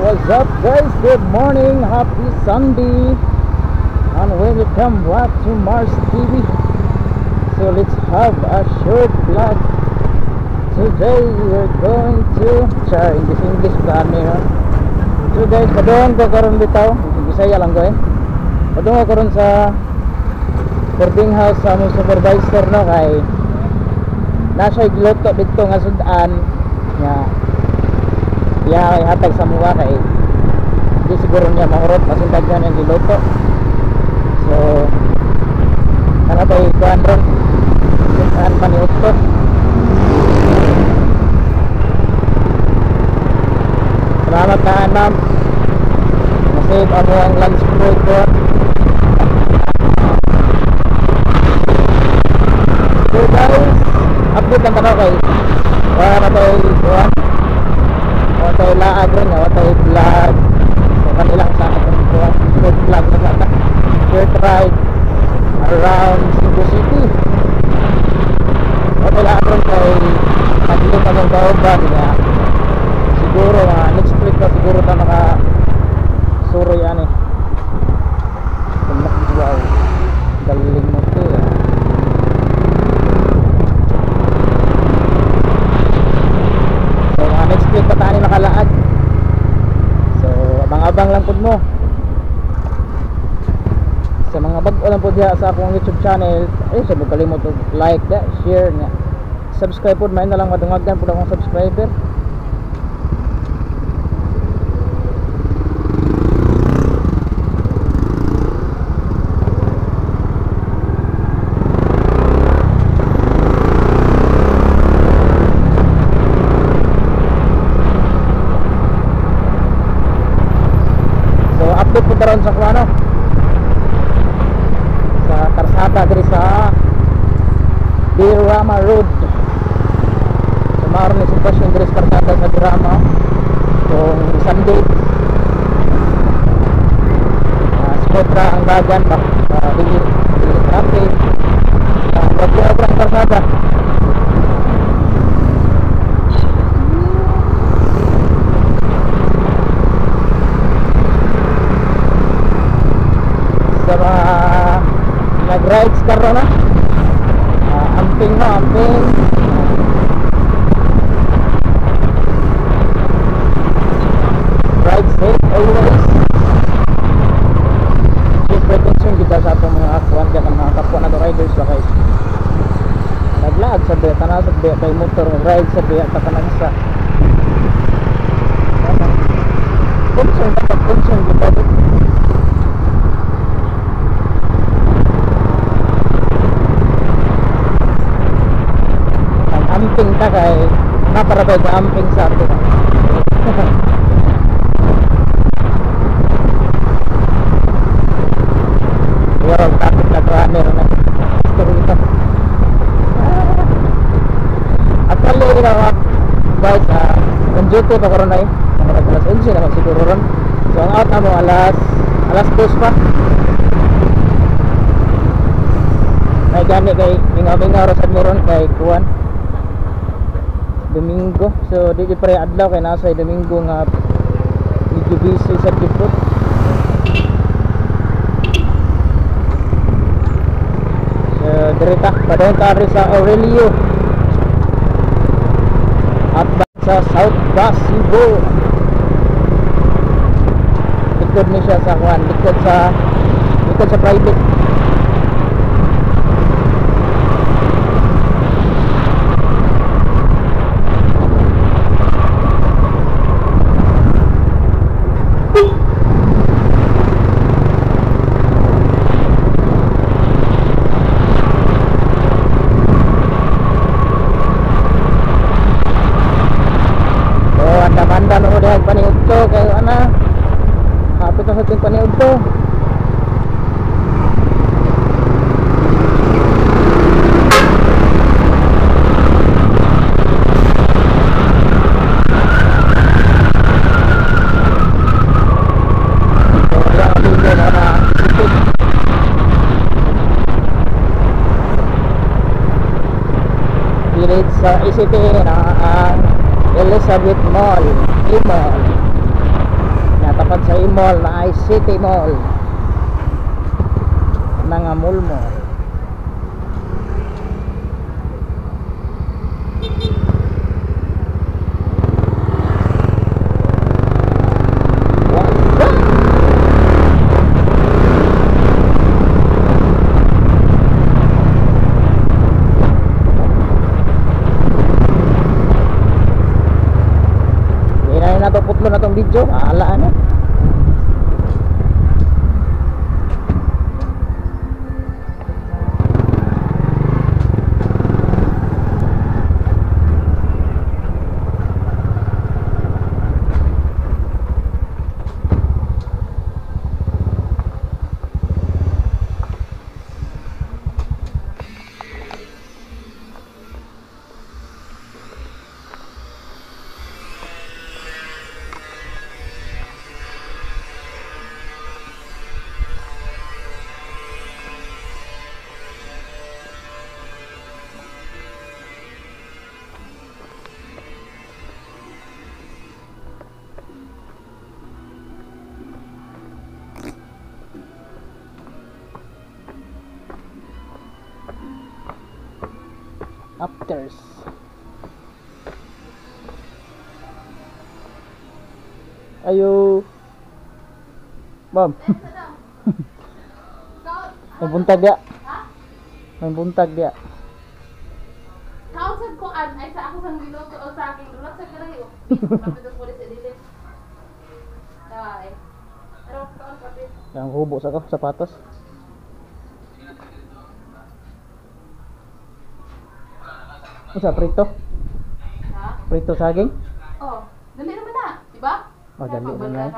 What's up guys? Good morning, happy Sunday, and welcome back to Mars TV. So let's have a short vlog. Today we're going to English plan nila. So guys, padong ko karon bitaw, Bisaya lang ko padong ko karon sa boarding house sa among supervisor no, kay nasa giloto dito nga sudan nga hatag sa mga kay di siguro niya mahurot kasi daghan ang giloto. So kana ba ikuan ron sudan maniuto. Salamat na ma'am, masave ako ang lunch break ko. So guys, update lang tanaw kay wala na tayo ikuan, wala tayo laag rin, wala tayo vlog. So kanilang sa akin ikuan, short vlog na sana short ride around Cebu City. Wala tayo laag rin kay nagilip kamong kauban niya. Siguro next week na siguro ta maka suro yan wow, galing mo ito So mga next week pa tayo makalaad. So abang-abang lang po mo sa mga bago lang po diya sa akong YouTube channel. Sa mo kalimot like, share, subscribe po. May na lang madungagan po akong subscriber. Update po taron sa kuano sa karsada diri sa Birama Road. So maaaring na sitwasyon diri sa karsada sa Birama kung Sunday. Smooth ra ang dagan pa, dili traffic, wala ang karsada. Sa mga nag-rides karo na amping ride safe always. Siyempre concern kita sa atong mga akuan kaya mga kapwa na riders ba guys, naglaag sa biya tanaw sa biya kay motor ride sa biya tatanan sa concern kita amping ta kay naparabay ka amping sa ato. Wow, takot na ka meron na story ito. Actually guys, on duty pa karon ay alas 11 naman siguro ron. So ang out na mo alas 2 pa. May gani kay mingaw ra sa meron kay kuan Domingo. So di pre adlaw kay nasa Domingo nga medyo busy sa depot. So direta padong tari sa Aurelio at sa South Bus Cebu. Likod ni siya sa kuan, likod sa private. Banda no dahil paniud to kay ana hapit na sa ting paniud to. Sa ECT na Elizabeth Mall, Mall. Natapat sa mall na ay City Mall. Nangamul mo. Putlo na tong video, ala na. Afters. Ayo. Ma'am. May buntag dia. May buntag dia. Kausap ko ay sa ako sang biloto o sa akin dulot sa kalayo. Kapit ang pulis edilis. Ay. Pero kaon kapit. Yang hubo sa ko sapatos. Isa prito? Ha? Prito saging? Oh, dali naman na, di ba? Oh, dali naman yan.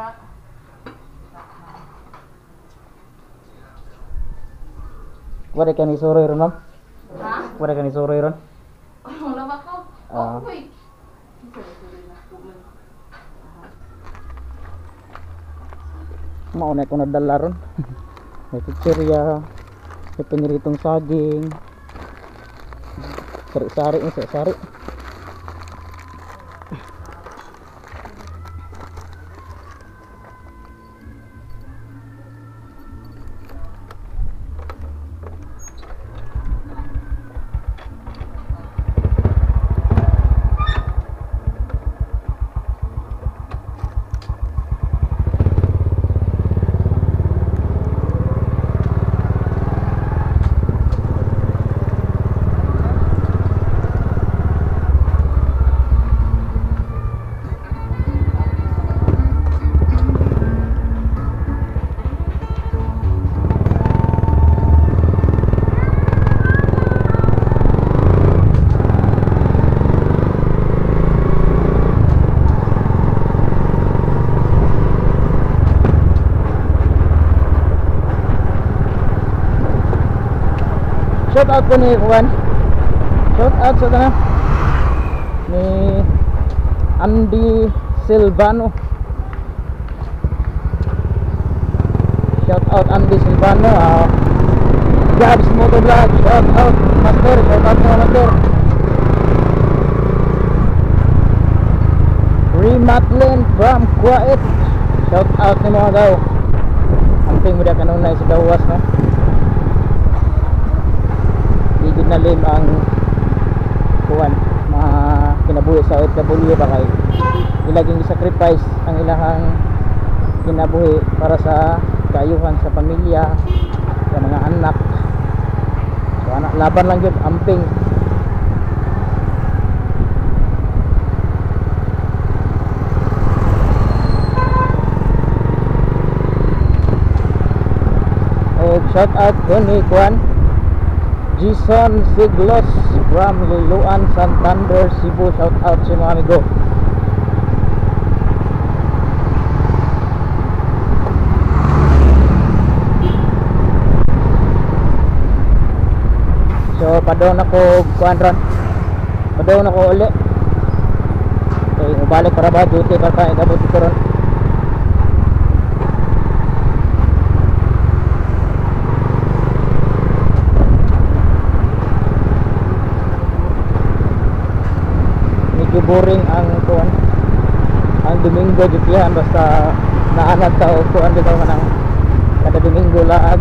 Wala ka ni suroy ron, ma'am? Ha? Wala ka ni suroy ron? Wala ba ko? Ah. Oh, wait. Mauna ko nadala ron. May chichirya, may piniritong saging, sari-sari ni sari. Shout out ko ni Juan. Shout out sa kana ni Andy Silvano. Shout out Andy Silvano. Jabs Motovlog. Shout out Master. Shout out mga Master. Rematlin from Kuwait. Shout out ni mga gaw. Amping mo dia kanunay sa gawas no. Higit na lim ang kuwan mga kinabuhi sa OFW ba kay ilaging sacrifice ang ilahang kinabuhi para sa kaayuhan sa pamilya sa mga anak. So anak laban lang yun amping. Shout out ko ni Juan Jason Siglos from Liloan, Santander, Cebu. Shout out sa mga amigo. So padong ako kuan ron. Padong ako uli. Okay, mabalik para ba duty para ka ikabot ko ron. Boring ang kuan ang Domingo gitihan basta naanad tao ko andi ko manang kada Domingo laag.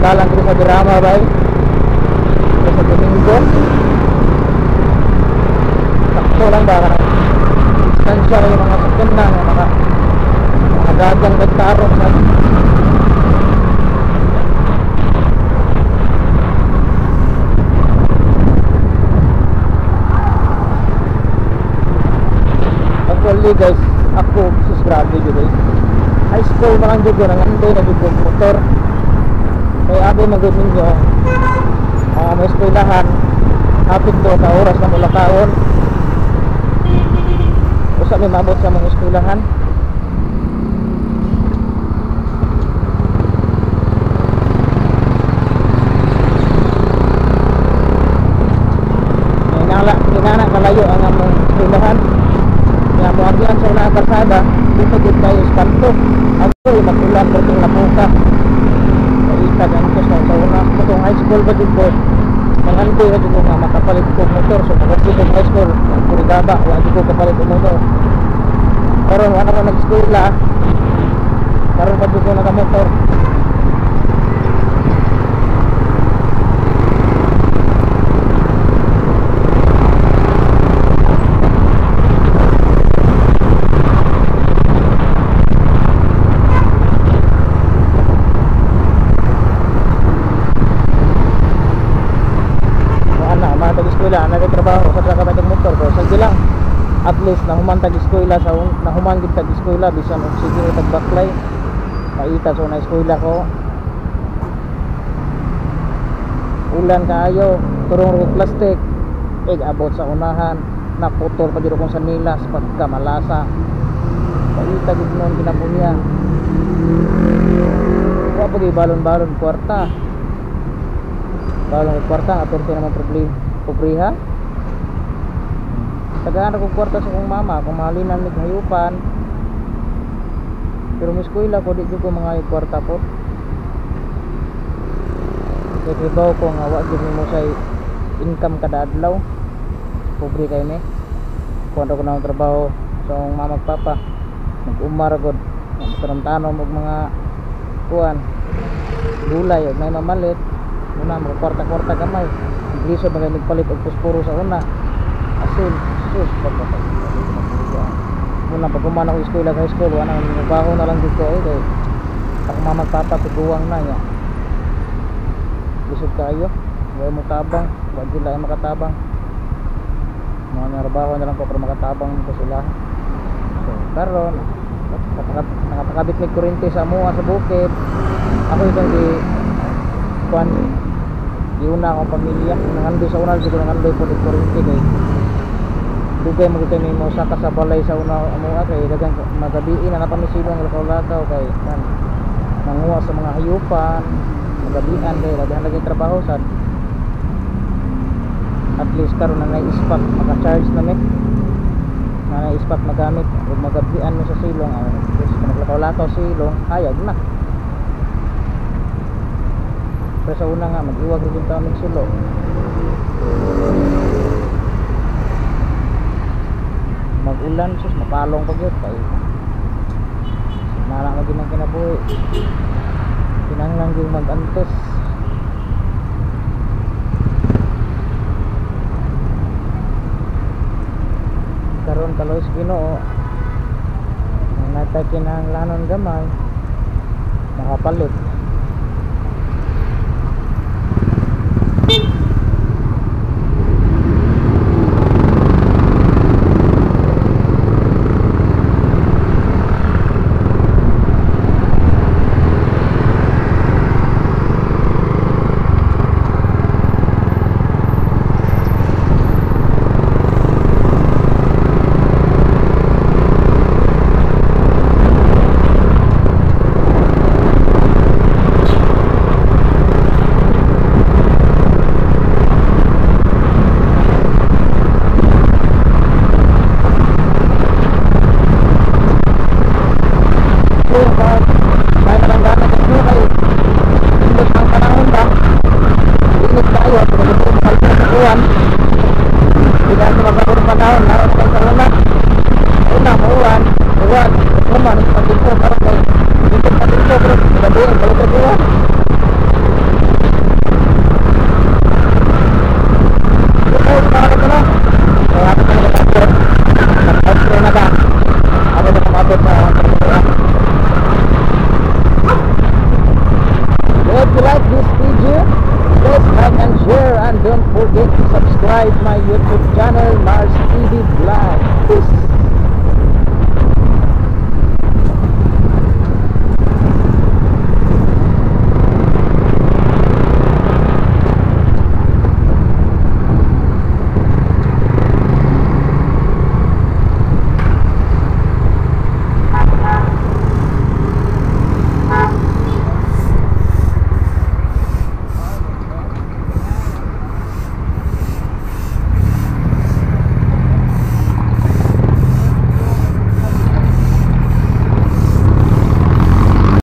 Dalang ko sa drama bay sa Domingo sakto lang ba distansya yung mga sakyan na mga dagang nagtarong na actually guys ako sus grabe dito guys high school pa lang dito nangandoy na dito motor. Kaya abi magod ninyo may eskwelahan hapit to ka oras na mula kaon usa may mabot sa mga eskwelahan kinana kalayo ang among eskwelahan kaya mo agyan sa una karsada dito gid kayo espanto ako magulan ko itong lapuka tagantos na sa una itong high school ba dito mangandoy na dito nga makapalit ko motor so pagkatid ng high school kurigaba wala dito kapalit ko motor karon wala ko nag-eskwela karon pa dito naka-motor nagtrabaho sa trabaho motor ko sa gilang at least nahuman tag eskwela sa nahuman gid tag eskwela bisan og sige tag baklay paita so na eskwela ko ulan kaayo turong og plastic abot sa unahan naputol pa dito kong sanilas pagka malasa paita gid non kinabunya wa pag balon-balon kwarta balon kwarta aton naman problema pobriha tagaan ako kwarta sa kong mama kung mahalinan ni hayupan pero may eskwela ko di ko mga kwarta po kaya trabaho ko nga wag mo sa income kada adlaw pobre kayo ni kung ako na trabaho sa kong mama at papa mag-umar agad tanom-tanom og mga kuan gulay og may mamalit muna mga kwarta-kwarta gamay Iglesia bagay nagpalit og posporo sa una asin sus pagpapag muna pag kumana ko eskwela high school wala nang baho na lang dito kay ako mama papa tiguang na niya lisod kayo wala mo tabang wala sila ay makatabang mga narabaho na lang ko para makatabang ko sila so karon nakapakabit may kurente sa amuha sa bukid ako itong di kuan una akong pamilya nangandoy sa una siguro nangandoy po ng kurente kay dugay mo kita mo saka sa balay sa una amuha kay dagang magabiin na napamisilong lakaw-lakaw kay nanguha sa mga hayupan magabian kay daghan lagi trabaho sad at least karon na na-ispak maka-charge na mit na na-ispak magamit ug magabian mo sa silong kung naglakaw-lakaw silong hayag na pero sa una nga mag-iwag rin yung tamig sulo mag-ulan sus mapalong pag yun kay nalang maging ang kinabuhi pinanglang yung mag-antos karon kalois Ginoo nang natay kinahanglanon gamay makapalit